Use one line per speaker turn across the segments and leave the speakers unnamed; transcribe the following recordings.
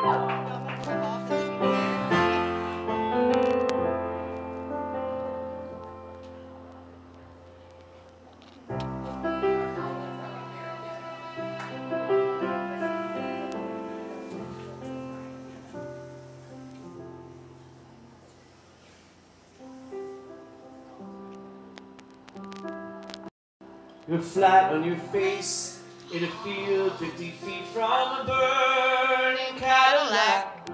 You're flat on your face in a field 50 feet from a burning Cadillac.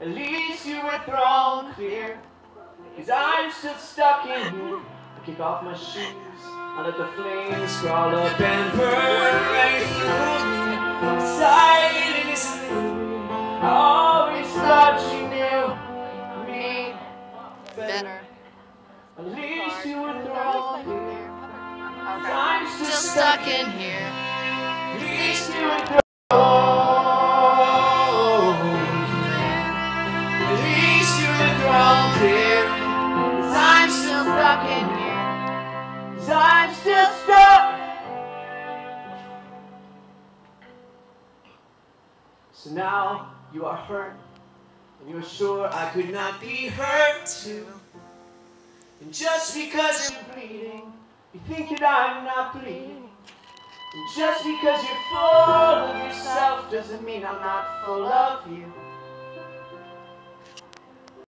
At least you were thrown clear, 'cause I'm still stuck in here. I kick off my shoes, I let the flames crawl up and burn right through me. Silence through. I always thought you knew me better. At least you were thrown clear. I'm still stuck in here. At least you were thrown. At least you were thrown clear. 'Cause I'm still stuck in here. 'Cause I'm still stuck. So now you are hurt, and you're sure I could not be hurt too. And just because you're bleeding, you think that I'm not bleeding. And just because you're full of yourself doesn't mean I'm not full of you.